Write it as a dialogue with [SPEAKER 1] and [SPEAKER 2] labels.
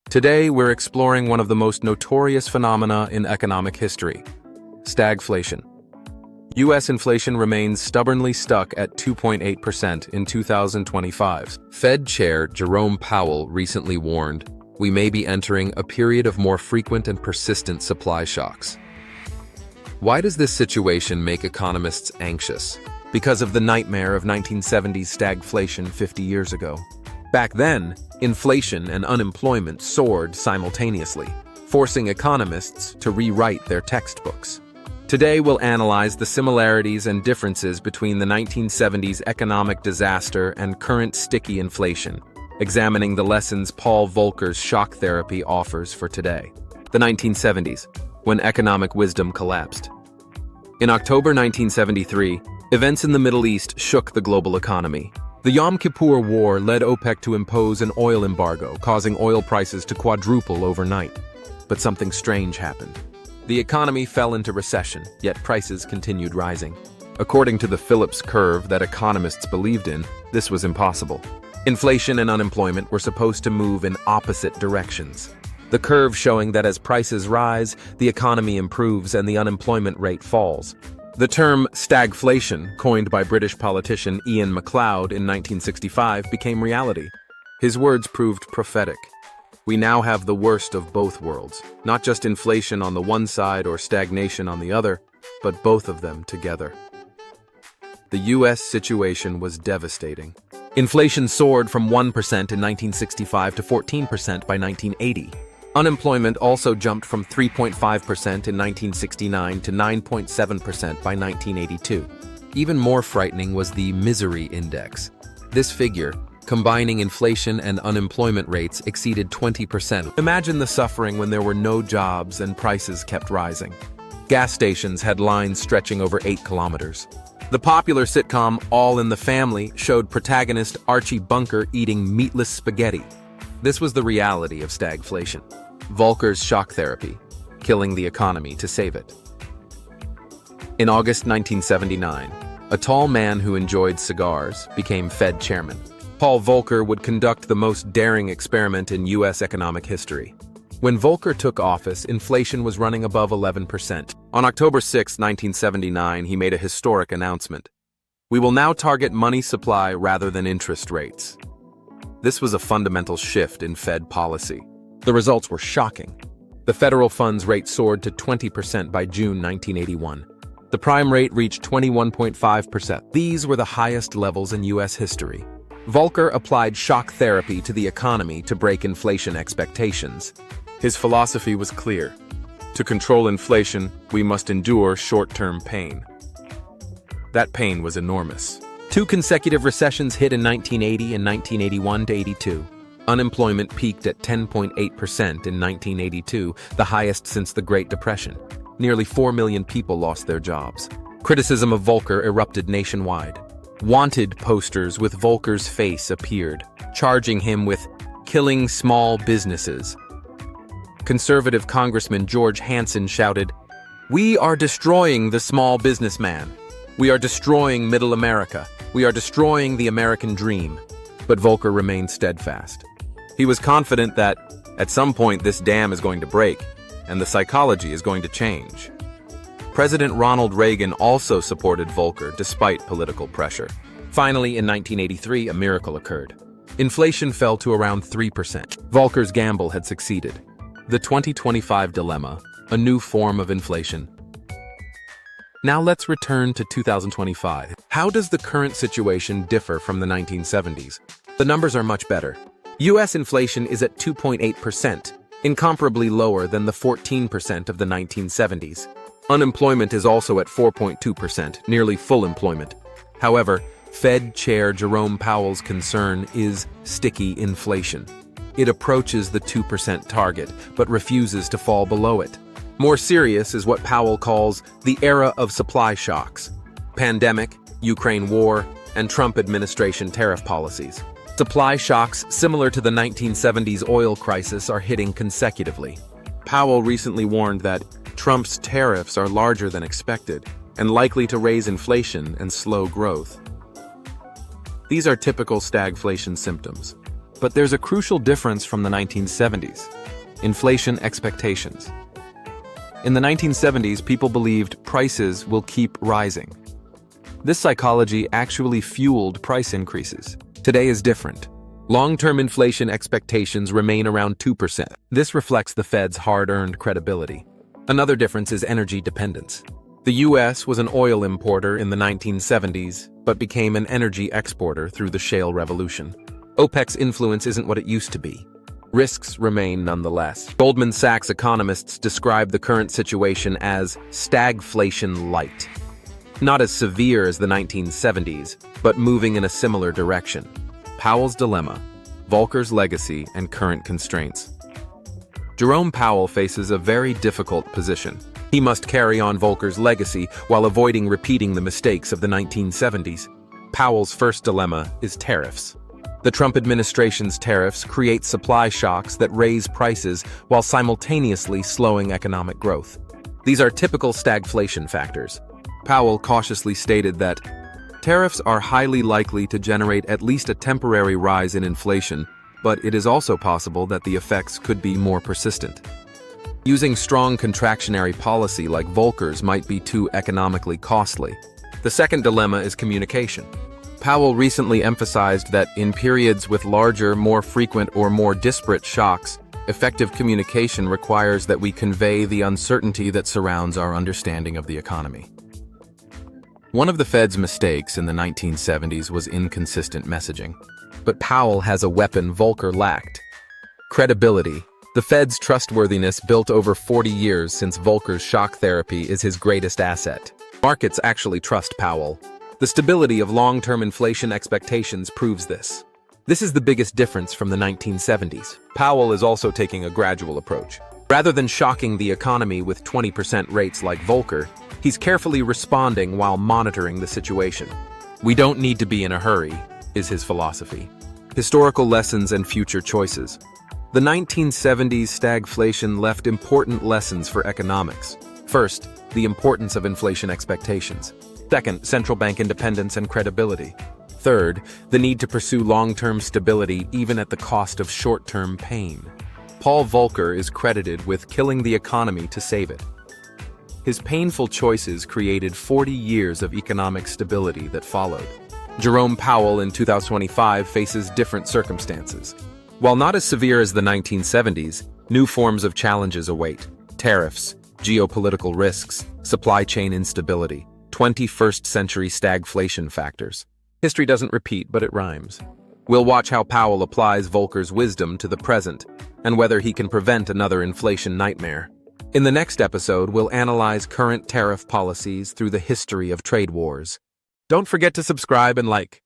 [SPEAKER 1] Today, we're exploring one of the most notorious phenomena in economic history: stagflation. U.S. inflation remains stubbornly stuck at 2.8% in 2025's. Fed Chair Jerome Powell recently warned, we may be entering a period of more frequent and persistent supply shocks. Why does this situation make economists anxious? Because of the nightmare of 1970s stagflation 50 years ago. Back then, inflation and unemployment soared simultaneously, forcing economists to rewrite their textbooks. Today, we'll analyze the similarities and differences between the 1970s economic disaster and current sticky inflation, examining the lessons Paul Volcker's shock therapy offers for today. The 1970s, when economic wisdom collapsed. In October 1973, events in the Middle East shook the global economy. The Yom Kippur War led OPEC to impose an oil embargo, causing oil prices to quadruple overnight. But something strange happened. The economy fell into recession, yet prices continued rising. According to the Phillips curve that economists believed in, this was impossible. Inflation and unemployment were supposed to move in opposite directions. The curve showing that as prices rise, the economy improves and the unemployment rate falls. The term stagflation, coined by British politician Ian MacLeod in 1965, became reality. His words proved prophetic. We now have the worst of both worlds, not just inflation on the one side or stagnation on the other, but both of them together. The U.S. situation was devastating. Inflation soared from 1% in 1965 to 14% by 1980. Unemployment also jumped from 3.5% in 1969 to 9.7% by 1982. Even more frightening was the misery index. This figure, combining inflation and unemployment rates, exceeded 20%. Imagine the suffering when there were no jobs and prices kept rising. Gas stations had lines stretching over 8 kilometers. The popular sitcom All in the Family showed protagonist Archie Bunker eating meatless spaghetti. This was the reality of stagflation. Volcker's shock therapy, killing the economy to save it. In August 1979, a tall man who enjoyed cigars became Fed chairman. Paul Volcker would conduct the most daring experiment in U.S. economic history. When Volcker took office, inflation was running above 11%. On October 6, 1979, he made a historic announcement. We will now target money supply rather than interest rates. This was a fundamental shift in Fed policy. The results were shocking. The federal funds rate soared to 20% by June 1981. The prime rate reached 21.5%. These were the highest levels in U.S. history. Volcker applied shock therapy to the economy to break inflation expectations. His philosophy was clear. To control inflation, we must endure short-term pain. That pain was enormous. 2 consecutive recessions hit in 1980 and 1981-82. Unemployment peaked at 10.8% in 1982, the highest since the Great Depression. Nearly 4 million people lost their jobs. Criticism of Volcker erupted nationwide. Wanted posters with Volcker's face appeared, charging him with killing small businesses. Conservative Congressman George Hansen shouted, "We are destroying the small businessman. We are destroying middle America. We are destroying the American dream." But Volcker remained steadfast. He was confident that, at some point, this dam is going to break, and the psychology is going to change. President Ronald Reagan also supported Volcker despite political pressure. Finally, in 1983, a miracle occurred. Inflation fell to around 3%. Volcker's gamble had succeeded. The 2025 dilemma, a new form of inflation. Now let's return to 2025. How does the current situation differ from the 1970s? The numbers are much better. U.S. inflation is at 2.8%, incomparably lower than the 14% of the 1970s. Unemployment is also at 4.2%, nearly full employment. However, Fed Chair Jerome Powell's concern is sticky inflation. It approaches the 2% target, but refuses to fall below it. More serious is what Powell calls the era of supply shocks: pandemic, Ukraine war, and Trump administration tariff policies. Supply shocks similar to the 1970s oil crisis are hitting consecutively. Powell recently warned that Trump's tariffs are larger than expected and likely to raise inflation and slow growth. These are typical stagflation symptoms. But there's a crucial difference from the 1970s: inflation expectations. In the 1970s, people believed prices will keep rising. This psychology actually fueled price increases. Today is different. Long-term inflation expectations remain around 2%. This reflects the Fed's hard-earned credibility. Another difference is energy dependence. The U.S. was an oil importer in the 1970s, but became an energy exporter through the shale revolution. OPEC's influence isn't what it used to be. Risks remain nonetheless. Goldman Sachs economists describe the current situation as stagflation light. Not as severe as the 1970s, but moving in a similar direction. Powell's dilemma, Volcker's legacy, and current constraints. Jerome Powell faces a very difficult position. He must carry on Volcker's legacy while avoiding repeating the mistakes of the 1970s. Powell's first dilemma is tariffs. The Trump administration's tariffs create supply shocks that raise prices while simultaneously slowing economic growth. These are typical stagflation factors. Powell cautiously stated that tariffs are highly likely to generate at least a temporary rise in inflation, but it is also possible that the effects could be more persistent. Using strong contractionary policy like Volcker's might be too economically costly. The second dilemma is communication. Powell recently emphasized that in periods with larger, more frequent, or more disparate shocks, effective communication requires that we convey the uncertainty that surrounds our understanding of the economy. One of the Fed's mistakes in the 1970s was inconsistent messaging. But Powell has a weapon Volcker lacked: credibility. The Fed's trustworthiness, built over 40 years since Volcker's shock therapy, is his greatest asset. Markets actually trust Powell. The stability of long-term inflation expectations proves this. This is the biggest difference from the 1970s. Powell is also taking a gradual approach. Rather than shocking the economy with 20% rates like Volcker, he's carefully responding while monitoring the situation. We don't need to be in a hurry, is his philosophy. Historical lessons and future choices. The 1970s stagflation left important lessons for economics. First, the importance of inflation expectations. Second, central bank independence and credibility. Third, the need to pursue long-term stability even at the cost of short-term pain. Paul Volcker is credited with killing the economy to save it. His painful choices created 40 years of economic stability that followed. Jerome Powell in 2025 faces different circumstances. While not as severe as the 1970s, new forms of challenges await: tariffs, geopolitical risks, supply chain instability, 21st century stagflation factors. History doesn't repeat, but it rhymes. We'll watch how Powell applies Volcker's wisdom to the present and whether he can prevent another inflation nightmare. In the next episode, we'll analyze current tariff policies through the history of trade wars. Don't forget to subscribe and like.